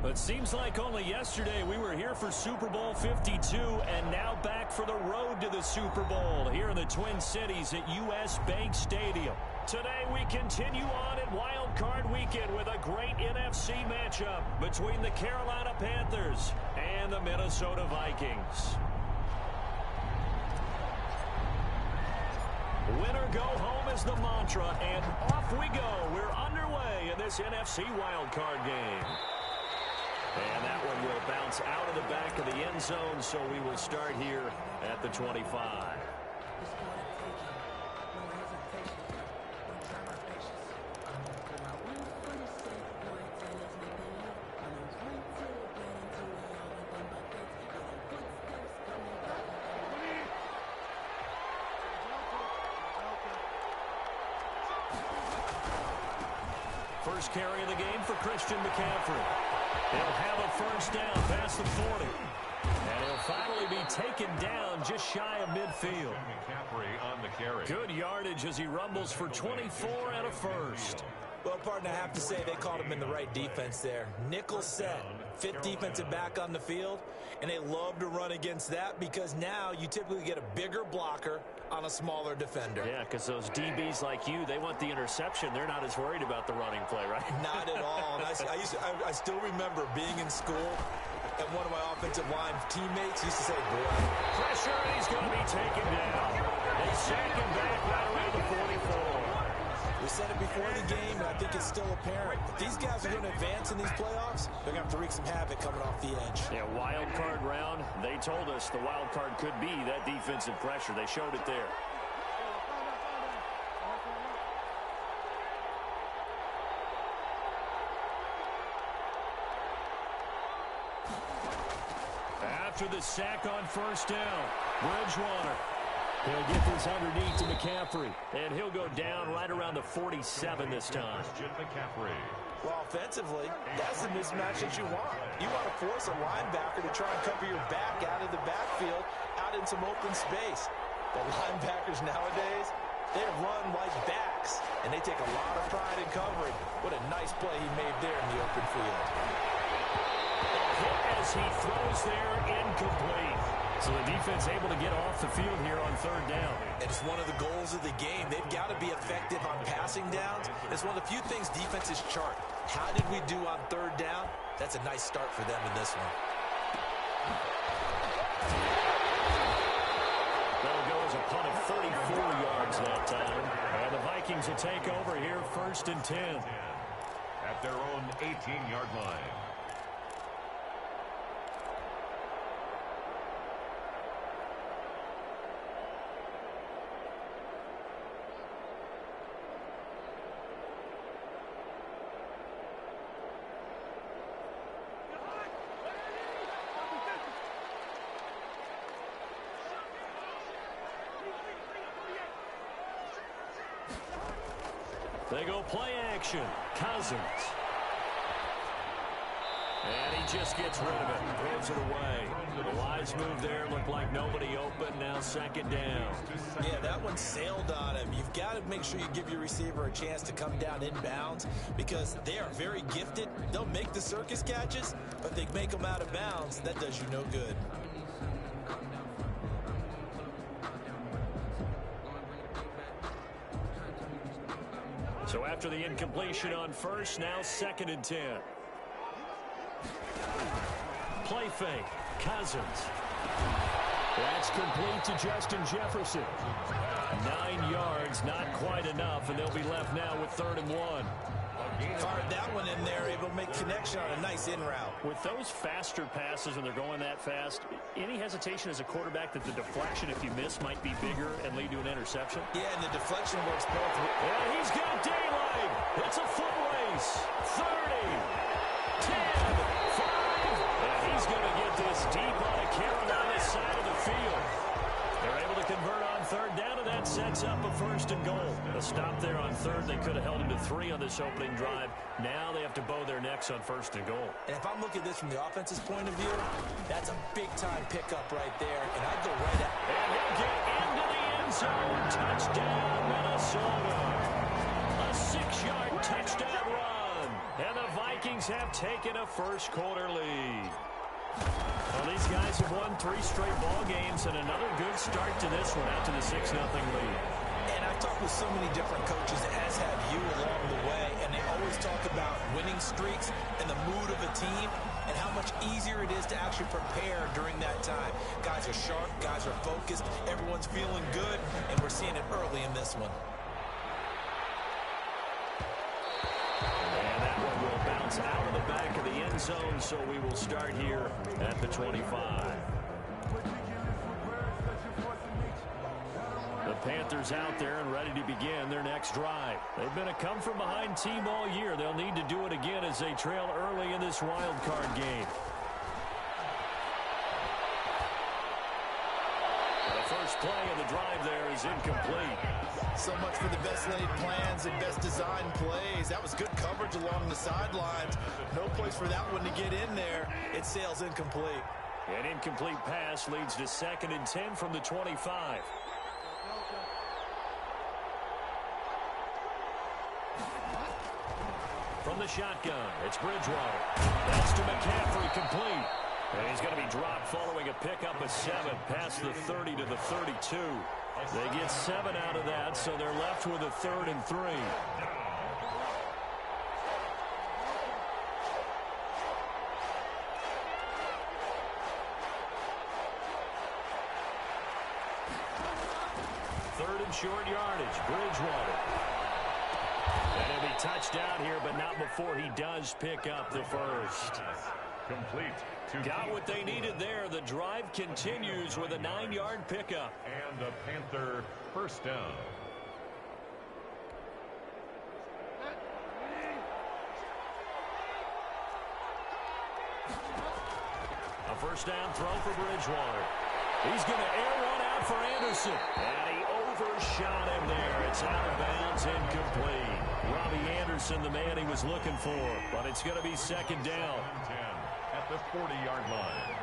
It seems like only yesterday we were here for Super Bowl 52 and now back for the road to the Super Bowl here in the Twin Cities at US Bank Stadium. Today we continue on at Wild Card Weekend with a great NFC matchup between the Carolina Panthers and the Minnesota Vikings. Winner go home is the mantra, and off we go. We're underway in this NFC Wild Card game. And that one will bounce out of the back of the end zone, so we will start here at the 25. First carry of the game for Christian McCaffrey. He'll have a first down past the 40. And he'll finally be taken down just shy of midfield. McCaffrey on the carry. Good yardage as he rumbles for 24 and a first. Well, partner, I have to say they called him in the right defense there. Nickel set, fifth defensive back on the field, and they love to run against that because now you typically get a bigger blocker on a smaller defender. Yeah, because those DBs like you, they want the interception. They're not as worried about the running play, right? Not at all. And I still remember being in school, and one of my offensive line teammates used to say, boy. Pressure, and he's going to be taken down. They sack him back right around the 44. We said it before the game, and I think it's still apparent. If these guys are going to advance in these playoffs, they're going to have to wreak some havoc coming off the edge. Yeah, wild card round. They told us the wild card could be that defensive pressure. They showed it there. After the sack on first down, Bridgewater. He'll get this underneath to McCaffrey, and he'll go down right around the 47 this time. Christian McCaffrey. Well, offensively, that's the mismatch that you want. You want to force a linebacker to try and cover your back out of the backfield, out in some open space. The linebackers nowadays, they run like backs, and they take a lot of pride in covering. What a nice play he made there in the open field. Hit as he throws there, incomplete. So the defense able to get off the field here on third down. It's one of the goals of the game. They've got to be effective on passing downs. It's one of the few things defenses chart. How did we do on third down? That's a nice start for them in this one. That'll go as a punt of 34 yards that time. And the Vikings will take over here first and 10. At their own 18-yard line. They go play action. Cousins. And he just gets rid of it. Throws it away. The wise move there. Looked like nobody open. Now second down. Yeah, that one sailed on him. You've got to make sure you give your receiver a chance to come down inbounds because they are very gifted. They'll make the circus catches, but they make them out of bounds. That does you no good. So after the incompletion on first, now second and 10. Play fake. Cousins. That's complete to Justin Jefferson. 9 yards, not quite enough, and they'll be left now with 3rd and 1. Fired that one in there, able to make connection on a nice in route. With those faster passes when they're going that fast, any hesitation as a quarterback that the deflection, if you miss, might be bigger and lead to an interception? Yeah, and the deflection works both. And he's got daylight. It's a foot race. 30, 10, 5. And he's going to get this deep on the Carolina side of the field. They're able to convert on third down, and that sets up a 1st and goal. A stop there on third. They could have held him to 3 on this opening drive. Now they have to bow their necks on 1st and goal. And if I'm looking at this from the offense's point of view, that's a big-time pickup right there, and I'd go right at. And he'll get into the end zone. Touchdown, Minnesota. A 6-yard touchdown run. And the Vikings Vikings have taken a first quarter lead. Well, these guys have won 3 straight ball games and another good start to this one out to the 6-0 lead. And I've talked with so many different coaches, as have you, along the way, and they always talk about winning streaks and the mood of a team and how much easier it is to actually prepare during that time. Guys are sharp, guys are focused, everyone's feeling good, and we're seeing it early in this one. And that one will bounce out of the back of the end zone, so we will start here at the 25. The Panthers out there and ready to begin their next drive. They've been a come-from-behind team all year. They'll need to do it again as they trail early in this wild card game. The first play of the drive there is incomplete. So much for the best laid plans and best designed plays. That was good coverage along the sidelines. No place for that one to get in there. It sails incomplete. An incomplete pass leads to 2nd and 10 from the 25. From the shotgun, it's Bridgewater. That's to McCaffrey, complete. And he's going to be dropped following a pickup of 7 past the 30 to the 32. They get 7 out of that, so they're left with a 3rd and 3. Third and short yardage, Bridgewater. And he'll be touched out here, but not before he does pick up the first. Complete. Got what they needed there. The drive continues with a 9-yard pickup. And a Panther first down. A first down throw for Bridgewater. He's going to air one out for Anderson. And he overshot him there. It's out of bounds, incomplete. Robbie Anderson, the man he was looking for. But it's going to be 2nd down. 10 at the 40-yard line.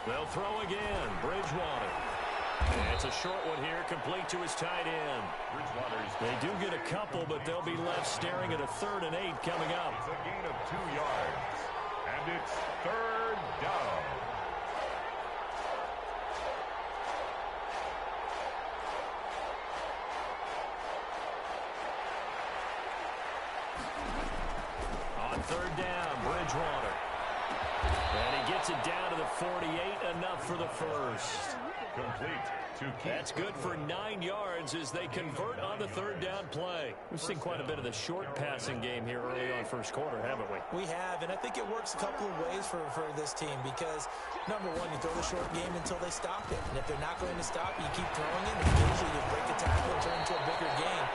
They'll throw again. Bridgewater. And it's a short one here, complete to his tight end. They do get a couple, but they'll be left staring at a 3rd and 8 coming up. It's a gain of 2 yards. And it's 3rd down. On 3rd down, Bridgewater. And he gets it down to the 48, enough for the first. Complete to keep. That's good for 9 yards as they convert on the 3rd down play. We've seen quite a bit of the short passing game here early on first quarter, haven't we? We have, and I think it works a couple of ways for this team because, number one, you throw the short game until they stop it. And if they're not going to stop, you keep throwing it, and occasionally you break a tackle and turn into a bigger game.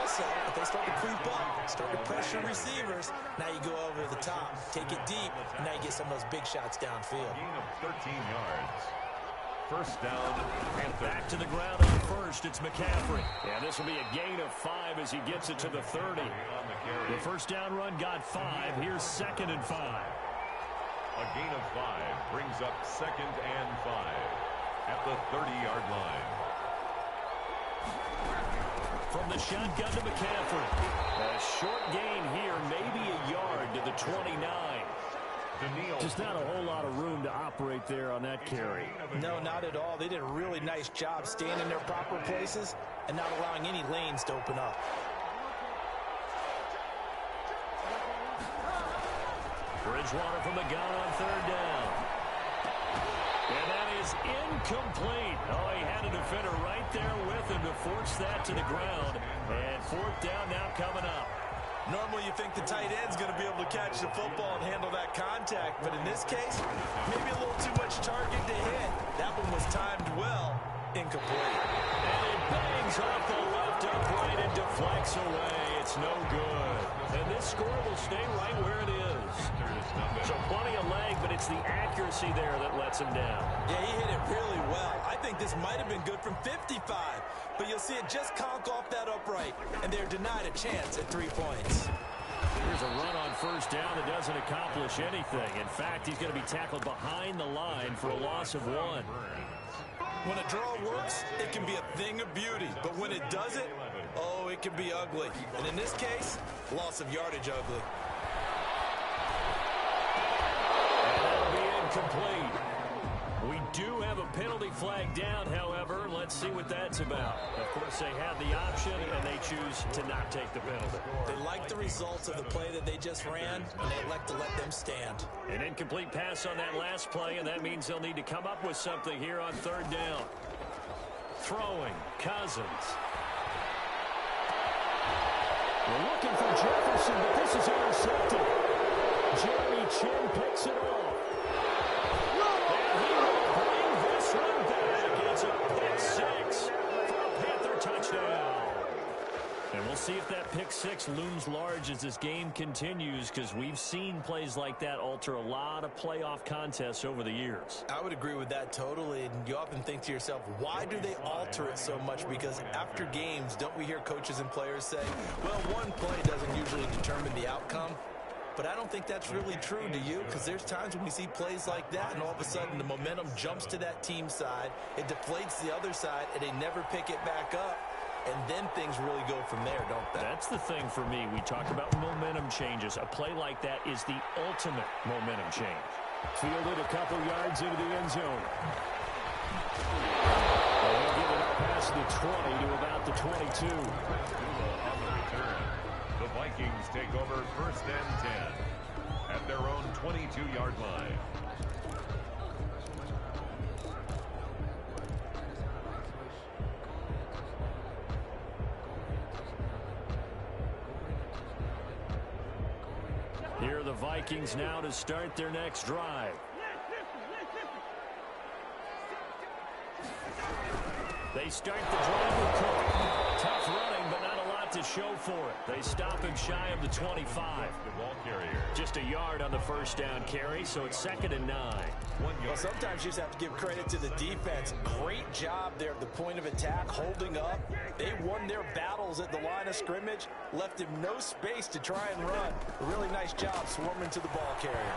Also, if they start to creep up, start to pressure receivers, now you go over the top, take it deep, and now you get some of those big shots downfield. Gain of 13 yards. First down, Panthers. Back to the ground on first, it's McCaffrey. Yeah, this will be a gain of 5 as he gets it to the 30. The first down run got 5. Here's 2nd and 5. A gain of 5 brings up 2nd and 5 at the 30-yard line. From the shotgun to McCaffrey. A short gain here, maybe a yard to the 29. Just not a whole lot of room to operate there on that carry. No, not at all. They did a really nice job staying in their proper places and not allowing any lanes to open up. Bridgewater from the gun on 3rd down. And that is incomplete. Oh, he had a defender right there with him to force that to the ground. And 4th down now coming up. Normally you think the tight end's going to be able to catch the football and handle that contact, but in this case, maybe a little too much target to hit. That one was timed well, incomplete. And it bangs off the left upright and deflects away. It's no good. And this score will stay right where it is. So plenty of leg, but it's the accuracy there that lets him down. Yeah, he hit it really well. I think this might have been good from 55, but you'll see it just conk off that upright, and they're denied a chance at 3 points. Here's a run on first down that doesn't accomplish anything. In fact, he's going to be tackled behind the line for a loss of 1. When a draw works, it can be a thing of beauty, but when it doesn't, Oh, it can be ugly. And in this case, loss of yardage ugly. And that'll be incomplete. We do have a penalty flag down, however. Let's see what that's about. Of course, they have the option, and they choose to not take the penalty. They like the results of the play that they just ran, and they elect to let them stand. An incomplete pass on that last play, and that means they'll need to come up with something here on third down. Throwing, Cousins. We're looking for Jefferson, but this is intercepted. Jeremy Chin picks it off. And he will bring this one back. It's a pick six for a Panther touchdown. And we'll see if that pick six looms large as this game continues, because we've seen plays like that alter a lot of playoff contests over the years. I would agree with that totally, and you often think to yourself, why do they alter it so much? Because after games, don't we hear coaches and players say, well, one play doesn't usually determine the outcome? But I don't think that's really true, do you? Because there's times when we see plays like that, and all of a sudden the momentum jumps to that team side, it deflates the other side, and they never pick it back up. And then things really go from there, don't they? That's the thing for me. We talk about momentum changes. A play like that is the ultimate momentum change. Fielded a couple yards into the end zone. They'll give it up past the 20 to about the 22. On the return, the Vikings take over 1st and 10 at their own 22-yard line. Here are the Vikings now to start their next drive. They start the drive with Cook. Tough running, but not a lot to show for it. They stop him shy of the 25. The ball carrier. Just a yard on the first down carry, so it's 2nd and 9. 1 yard. Well, sometimes you just have to give credit to the defense. Great job there at the point of attack, holding up. They won their battles at the line of scrimmage, left him no space to try and run. A really nice job swarming to the ball carrier.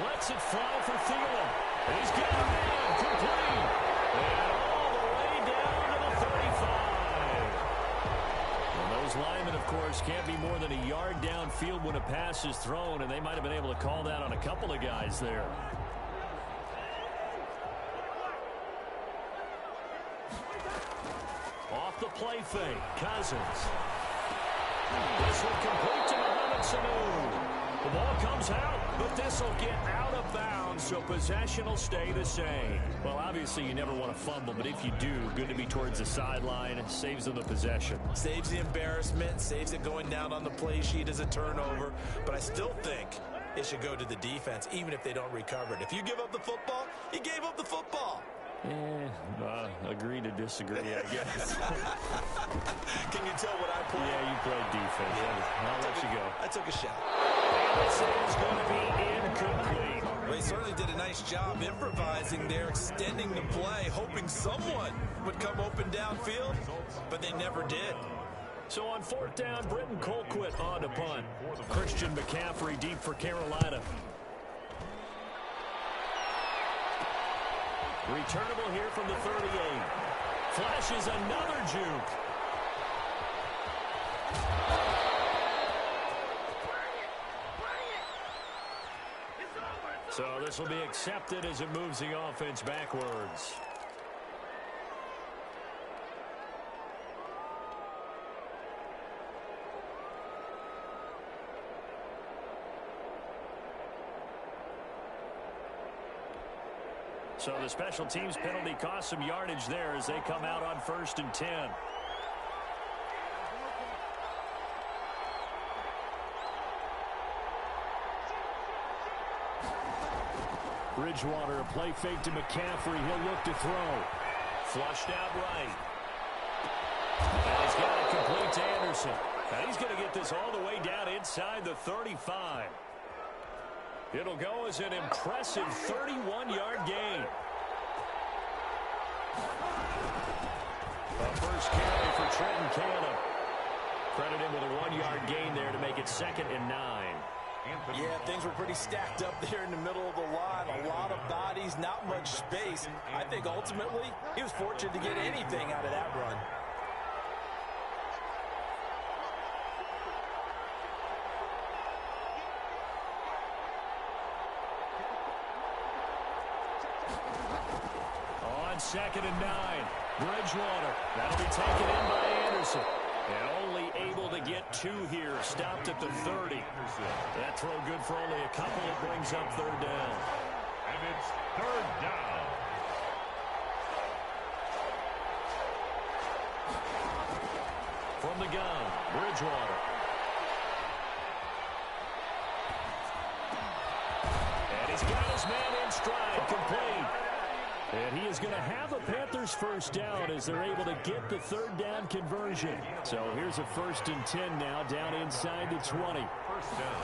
Lets it fly for Thielen. He's got a man complete. And all the way down to the 35. And those linemen, of course, can't be more than a yard downfield when a pass is thrown, and they might have been able to call that on a couple of guys there. Off the play fake, Cousins. This will complete to Mohamed Sanu. The ball comes out, but this will get out of bounds, so possession will stay the same. Well, obviously you never want to fumble, but if you do, good to be towards the sideline. Saves them the possession. Saves the embarrassment, saves it going down on the play sheet as a turnover. But I still think it should go to the defense, even if they don't recover it. If you give up the football, you gave up the football. Agree to disagree, I guess. Can you tell what I played? Yeah, you played defense. Yeah. I'll let you go. I took a shot. This is going to be incomplete. Well, he certainly did a nice job improvising there, extending the play, hoping someone would come open downfield, but they never did. So on 4th down, Britton Colquitt on to punt. Christian McCaffrey deep for Carolina. Returnable here from the 38. Flashes another juke. So this will be accepted as it moves the offense backwards. So the special teams penalty cost some yardage there as they come out on 1st and 10. Bridgewater, a play fake to McCaffrey. He'll look to throw. Flushed out right. And he's got it complete to Anderson. Now he's going to get this all the way down inside the 35. It'll go as an impressive 31-yard gain. A first carry for Trenton Cannon. Credit him with a 1-yard gain there to make it 2nd and 9. Yeah, things were pretty stacked up there in the middle of the line. A lot of bodies, not much space. I think ultimately he was fortunate to get anything out of that run. 2nd and 9. Bridgewater. That'll be taken in by Anderson. And only able to get 2 here. Stopped at the 30. That throw good for only a couple. It brings up 3rd down. And it's 3rd down. From the gun, Bridgewater. And he's got his man in stride, complete. And he is going to have a Panthers 1st down as they're able to get the 3rd down conversion. So here's a 1st and 10 now, down inside the 20. 1st down.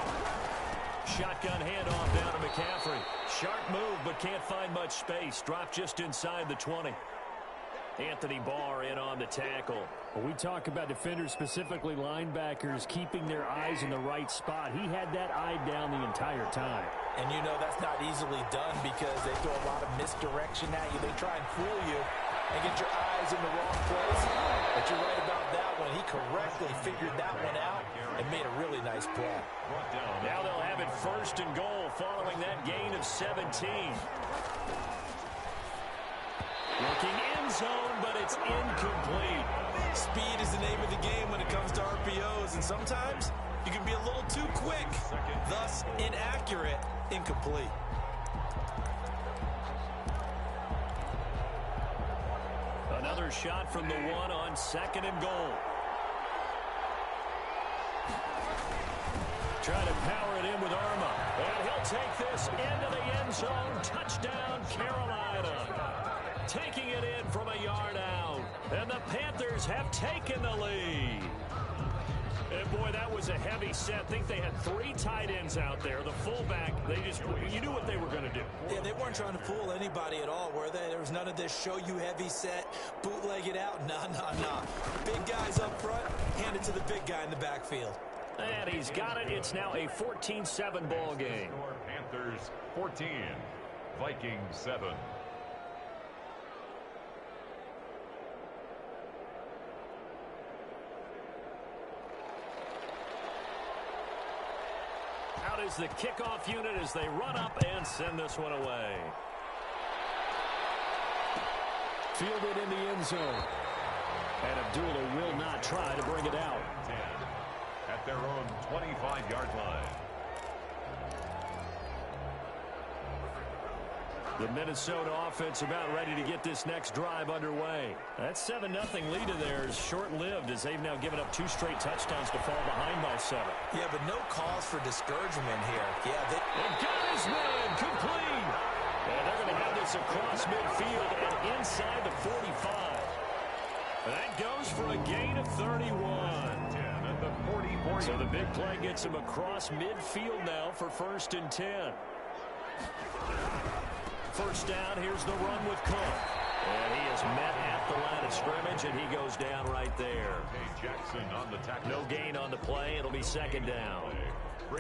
Shotgun handoff down to McCaffrey. Sharp move, but can't find much space. Dropped just inside the 20. Anthony Barr in on the tackle. Well, we talk about defenders, specifically linebackers, keeping their eyes in the right spot. He had that eye down the entire time. And you know that's not easily done because they throw a lot of misdirection at you. They try and fool you and get your eyes in the wrong place. But you're right about that one. He correctly figured that one out and made a really nice play. Now they'll have it 1st and goal following that gain of 17. Looking end zone, but it's incomplete. Speed is the name of the game when it comes to RPOs, and sometimes you can be a little too quick, thus inaccurate, incomplete. Another shot from the 1 on 2nd and goal. Trying to power it in with Arma. And he'll take this into the end zone. Touchdown, Carolina. Taking it in from a yard out. And the Panthers have taken the lead. And boy, that was a heavy set. I think they had 3 tight ends out there. The fullback, you knew what they were going to do. Yeah, they weren't trying to fool anybody at all, were they? There was none of this show you heavy set, bootleg it out. Nah. Big guys up front, hand it to the big guy in the backfield. And he's got it. It's now a 14-7 ball game. Panthers 14, Vikings 7. Out is the kickoff unit as they run up and send this one away. Fielded in the end zone. And Abdullah will not try to bring it out. 10 at their own 25-yard line. The Minnesota offense about ready to get this next drive underway. That 7-0 lead of theirs short-lived as they've now given up 2 straight touchdowns to fall behind by 7. Yeah, but no cause for discouragement here. Yeah, And got his man complete. And they're going to have this across midfield and inside the 45. That goes for a gain of 31. 10 at the 44. So the big play gets him across midfield now for 1st and 10. 1st down, here's the run with Cook. And he is met at the line of scrimmage, and he goes down right there. Jackson on the tackle. No gain on the play. It'll be 2nd down.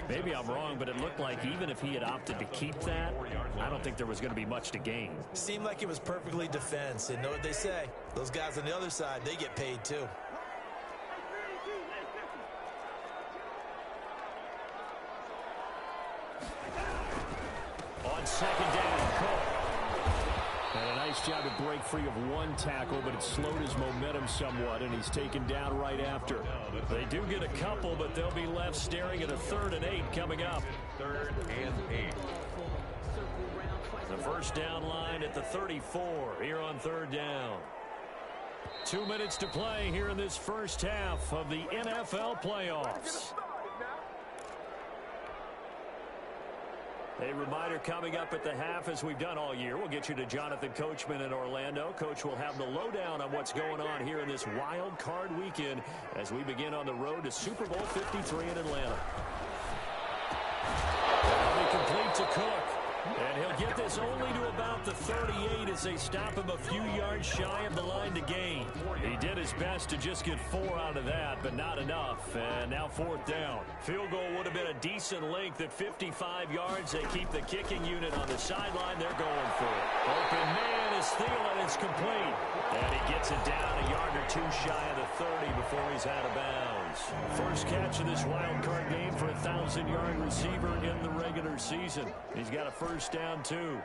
Maybe I'm wrong, but it looked like even if he had opted to keep that, I don't think there was going to be much to gain. seemed like it was perfectly defense. And know what they say? Those guys on the other side, they get paid too. On 2nd down, Cook. And a nice job to break free of 1 tackle, but it slowed his momentum somewhat, and he's taken down right after. They do get a couple, but they'll be left staring at a 3rd and 8 coming up. 3rd and 8. The 1st down line at the 34 here on 3rd down. 2 minutes to play here in this first half of the NFL playoffs. A reminder coming up at the half, as we've done all year. We'll get you to Jonathan Coachman in Orlando. Coach will have the lowdown on what's going on here in this wild card weekend as we begin on the road to Super Bowl 53 in Atlanta. That'll be complete to Cook. And he'll get this only to about the 38 as they stop him a few yards shy of the line to gain. He did his best to just get 4 out of that, but not enough. And now 4th down. Field goal would have been a decent length at 55 yards. They keep the kicking unit on the sideline. They're going for it. Open man is Thielen. It's complete. And he gets it down a yard or 2 shy of the 30 before he's out of bounds. First catch of this wild card game for a 1,000-yard receiver in the regular season. He's got a 1st down, too.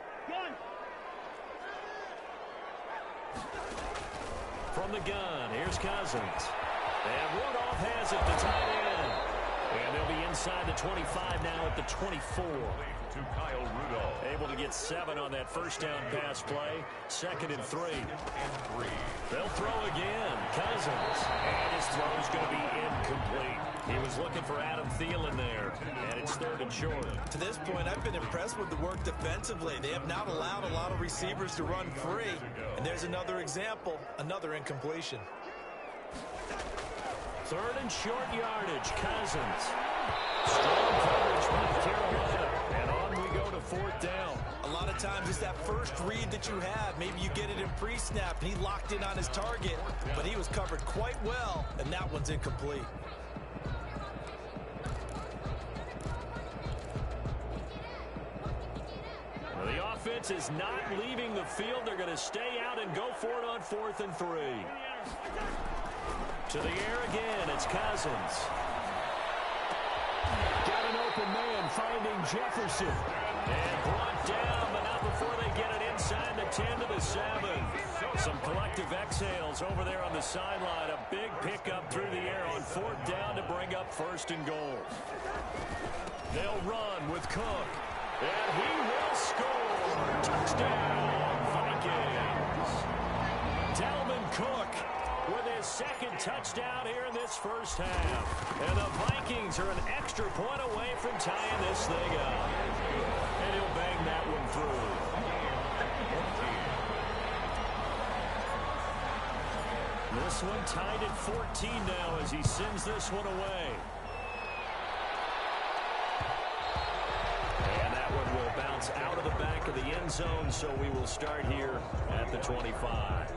from the gun. Here's Cousins. And Rudolph has it, the tight end. And they'll be inside the 25 now at the 24. To Kyle Rudolph. Able to get 7 on that first down pass play. 2nd and 3. They'll throw again. Cousins. And his throw is going to be incomplete. He was looking for Adam Thielen there. And it's 3rd and short. To this point, I've been impressed with the work defensively. They have not allowed a lot of receivers to run free. And there's another example, another incompletion. 3rd and short yardage. Cousins. Strong coverage by Carolina. And on we go to 4th down. A lot of times it's that first read that you have. Maybe you get it in pre-snap, and he locked in on his target, but he was covered quite well, and that one's incomplete. Well, the offense is not leaving the field. They're going to stay out and go for it on 4th and 3. To the air again, it's Cousins. Got an open man finding Jefferson. And brought down, but not before they get it inside the 10 to the 7. Some collective exhales over there on the sideline. A big pickup through the air on 4th down to bring up 1st and goal. They'll run with Cook. And he will score. Touchdown, Vikings. Dalvin Cook with his 2nd touchdown here in this first half. And the Vikings are an extra point away from tying this thing up. And he'll bang that one through. This one tied at 14 now as he sends this one away. And that one will bounce out of the back of the end zone, so we will start here at the 25.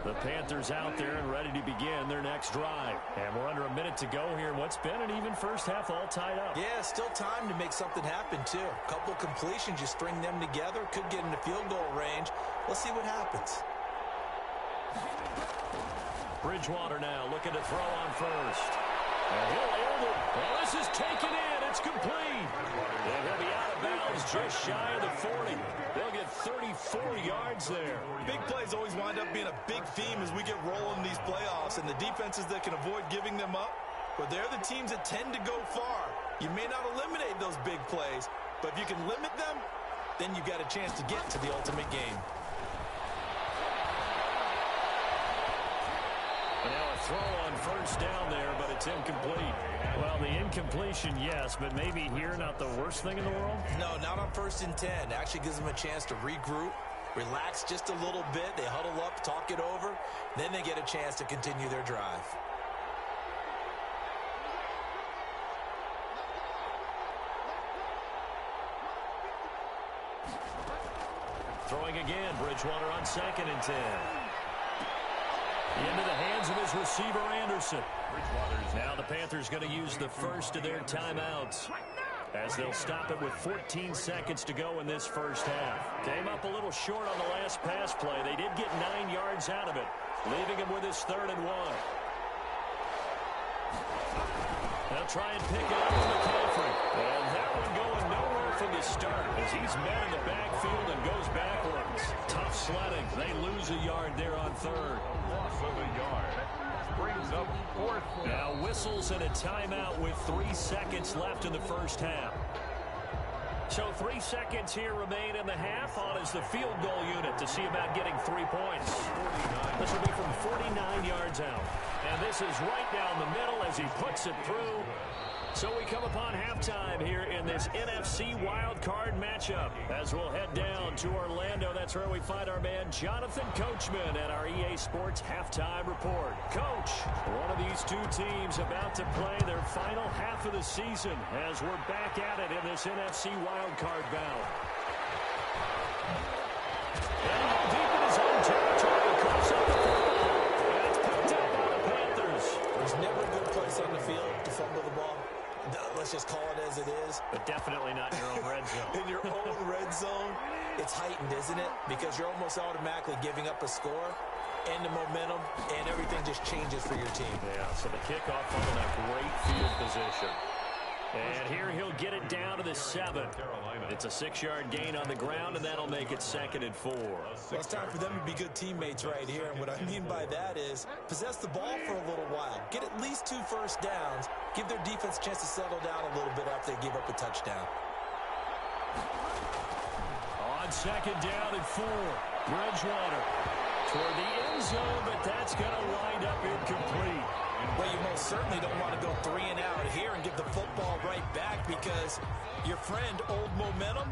The Panthers out there and ready to begin their next drive. And we're under a minute to go here. What's been an even first half all tied up. Yeah, still time to make something happen, too. A couple completions, you string them together, could get into field goal range. Let's see what happens. Bridgewater now looking to throw on first. And he'll hold it. Well, this is taken in. It's complete. And he'll be out of bounds just shy of the 40. They'll get 34 yards there. Big plays always wind up being a big theme as we get rolling in these playoffs, and the defenses that can avoid giving them up, but they're the teams that tend to go far. You may not eliminate those big plays, but if you can limit them, then you've got a chance to get to the ultimate game. Now a throw on first down there, but it's incomplete. Well, the incompletion, yes, but maybe here not the worst thing in the world? No, not on 1st and 10. Actually gives them a chance to regroup, relax just a little bit. They huddle up, talk it over. Then they get a chance to continue their drive. Throwing again, Bridgewater on 2nd and 10. Into the hands of his receiver, Anderson. Now the Panthers going to use the first of their timeouts as they'll stop it with 14 seconds to go in this first half. Came up a little short on the last pass play. They did get 9 yards out of it, leaving him with his 3rd and 1. They'll try and pick it up with McCaffrey. And that one going nowhere from the start as he's met in the backfield and goes backwards. Tough sledding. They lose a yard there on 3rd. Loss of a yard. Brings up 4th down. Now whistles and a timeout with 3 seconds left in the first half. So 3 seconds here remain in the half. On is the field goal unit to see about getting 3 points. This will be from 49 yards out. And this is right down the middle as he puts it through. So we come upon halftime here in this NFC wildcard matchup as we'll head down to Orlando. That's where we find our man Jonathan Coachman at our EA Sports Halftime Report. Coach, one of these two teams about to play their final half of the season as we're back at it in this NFC wildcard bout. And deep in his own territory, cuts up the football. And it's picked up by the Panthers. There's never a good place on the field to fumble the ball. let's just call it as it is. But definitely not in your own red zone. In your own red zone, it's heightened, isn't it? Because you're almost automatically giving up a score and the momentum, and everything just changes for your team. Yeah, so the kickoff on a great field position. And here he'll get it down to the 7. It's a 6-yard gain on the ground, and that'll make it 2nd and 4. Well, it's time for them to be good teammates right here. And what I mean by that is possess the ball for a little while. Get at least 2 first downs. Give their defense a chance to settle down a little bit after they give up a touchdown. On 2nd down and 4, Bridgewater toward the end zone, but that's going to wind up incomplete. Well, you most certainly don't want to go 3 and out here and give the football right back, because your friend, Old Momentum,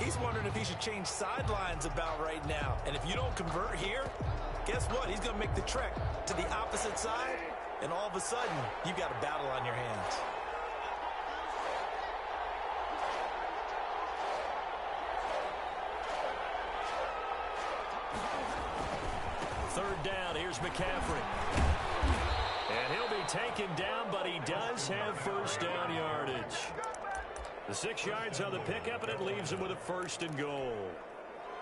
he's wondering if he should change sidelines about right now. And if you don't convert here, guess what? He's going to make the trek to the opposite side, and all of a sudden, you've got a battle on your hands. Third down, here's McCaffrey. And he'll be taken down, but he does have first down yardage. The 6 yards on the pickup, and it leaves him with a 1st and goal.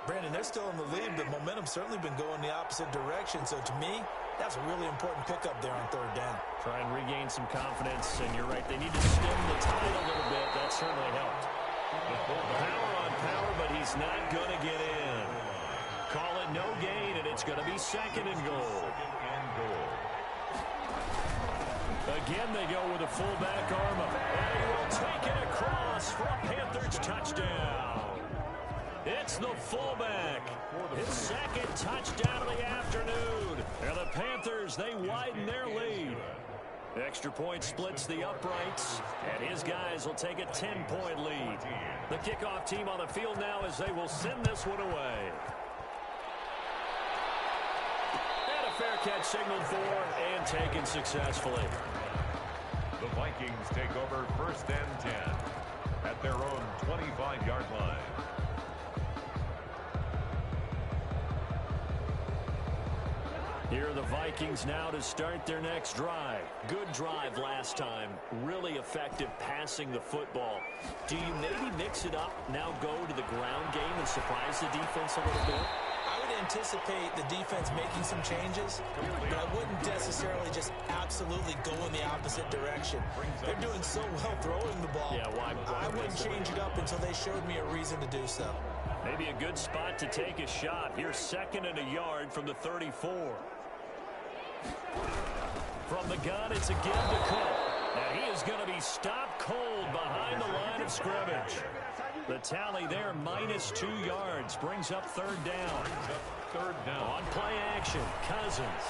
Brandon, they're still in the lead, but momentum's certainly been going the opposite direction. So to me, that's a really important pickup there on 3rd down. Try and regain some confidence, and you're right, they need to stem the tide a little bit. That certainly helped. Power on power, but he's not going to get in. Call it no gain, and it's going to be 2nd and goal. Again, they go with a fullback Arma. And he will take it across for a Panthers touchdown. It's the fullback. His 2nd touchdown of the afternoon. And the Panthers, they widen their lead. Extra point splits the uprights, and his guys will take a 10-point lead. The kickoff team on the field now as they will send this one away. And a fair catch signaled for and taken successfully. The Vikings take over 1st and 10 at their own 25-yard line. Here are the Vikings now to start their next drive. Good drive last time. Really effective passing the football. Do you maybe mix it up, now go to the ground game and surprise the defense a little bit? I would anticipate the defense making some changes, but I wouldn't necessarily just absolutely go in the opposite direction. They're doing so well throwing the ball. Yeah, why I wouldn't change it up until they showed me a reason to do so. Maybe a good spot to take a shot. Here's 2nd and a yard from the 34. From the gun, it's again to Cook. And he is going to be stopped cold behind the line of scrimmage. The tally there, -2 yards, brings up 3rd down. 3rd down. On play action, Cousins.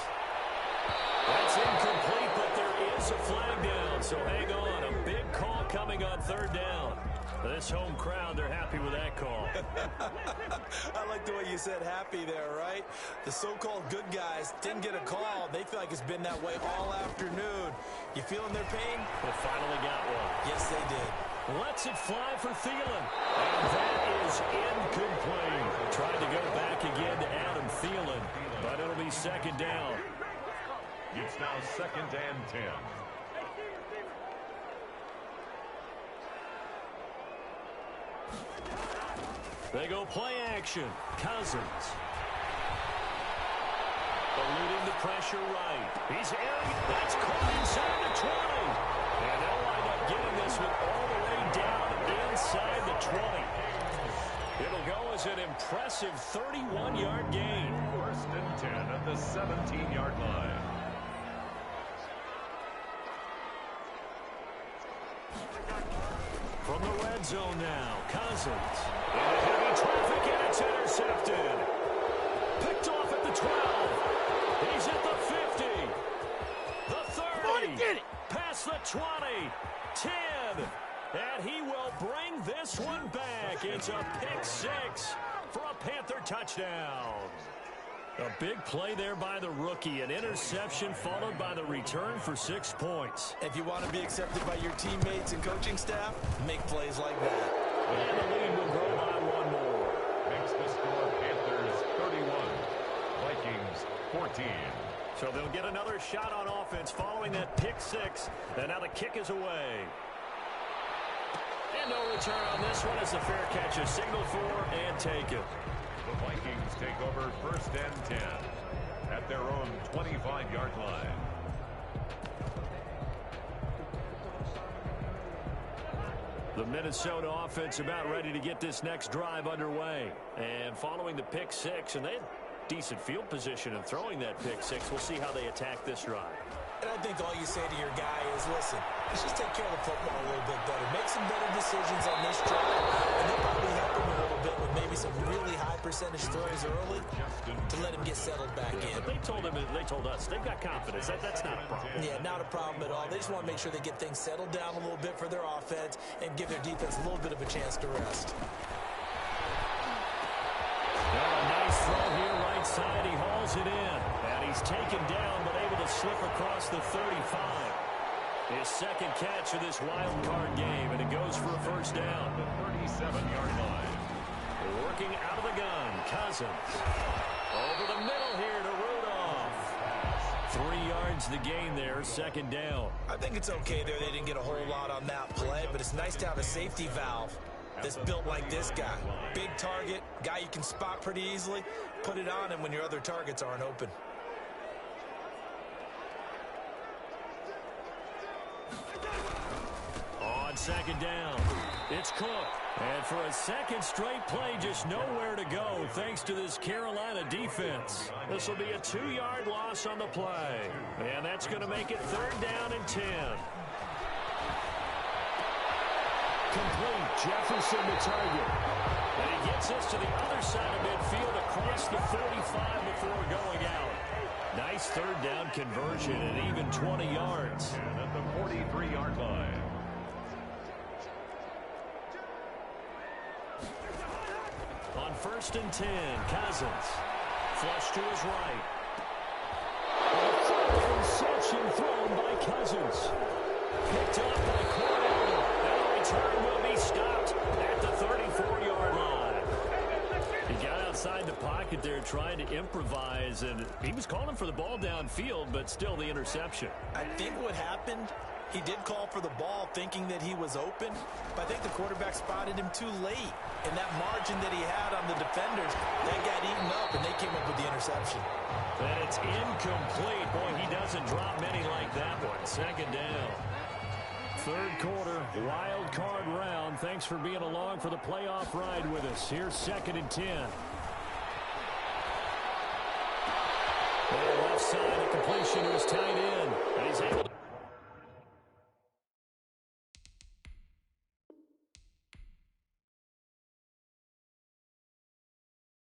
That's incomplete, but there is a flag down, so hang on. A big call coming on 3rd down. This home crowd, they're happy with that call. I like the way you said happy there, right? The so-called good guys didn't get a call. They feel like it's been that way all afternoon. You feeling their pain? They finally got one. Yes, they did. Lets it fly for Thielen. And that is incomplete. Tried to go back again to Adam Thielen, but it'll be 2nd down. It's now 2nd and 10. They go play action. Cousins. Eluding the pressure right. He's airing. That's caught inside the 20. And they'll wind up getting this one all the way down inside the 20. It'll go as an impressive 31-yard gain. 1st and 10 at the 17-yard line. From the red zone now, Cousins. Into heavy traffic, and it's intercepted. Picked off at the 12. He's at the 50. The 30. Get it. Past the 20. 10. And he will bring this one back. It's a pick 6 for a Panther touchdown. A big play there by the rookie. An interception followed by the return for 6 points. If you want to be accepted by your teammates and coaching staff, make plays like that. And the lead will grow by 1 more. Makes the score Panthers 31, Vikings 14. So they'll get another shot on offense following that pick 6. And now the kick is away. And no return on this one as the fair catch is signaled for and taken. The Vikings take over first and 10 at their own 25-yard line. The Minnesota offense about ready to get this next drive underway. And following the pick six, and they had decent field position in throwing that pick six. We'll see how they attack this drive. And I think all you say to your guy is, listen, let's just take care of the football a little bit better. Make some better decisions on this drive, and they'll probably help him a little bit with maybe some really high percentage throws early to let him get settled back in. But they told us, they've got confidence. That's not a problem. Yeah, not a problem at all. They just want to make sure they get things settled down a little bit for their offense and give their defense a little bit of a chance to rest. A nice throw here, right side. He hauls it in. And he's taken down, but able to slip across the 35. His second catch of this wild card game, and it goes for a first down. The 37-yard line. Working out of the gun, Cousins. Over the middle here to Rudolph. 3 yards the gain there, second down. I think it's okay there. They didn't get a whole lot on that play, but it's nice to have a safety valve that's built like this guy. Big target, guy you can spot pretty easily. Put it on him when your other targets aren't open. On second down, it's Cook. And for a second straight play, just nowhere to go thanks to this Carolina defense. This will be a 2-yard loss on the play. And that's going to make it third down and 10. Complete, Jefferson the target. And he gets us to the other side of midfield across the 45 before going out. Nice third down conversion and even 20 yards. And at the 43-yard line. On first and 10, Cousins. Flush to his right. A interception thrown by Cousins. Picked up by Cordell. And the return will be stopped at the 34-yard line. He got outside the pocket there trying to improvise, and he was calling for the ball downfield, but still the interception. I think what happened, he did call for the ball thinking that he was open, but I think the quarterback spotted him too late. And that margin that he had on the defenders, that got eaten up, and they came up with the interception. And it's incomplete. Boy, he doesn't drop many like that one. Second down. Third quarter, wild card round. Thanks for being along for the playoff ride with us. Here's second and 10. Left side, a completion to his tight end. And he's able to...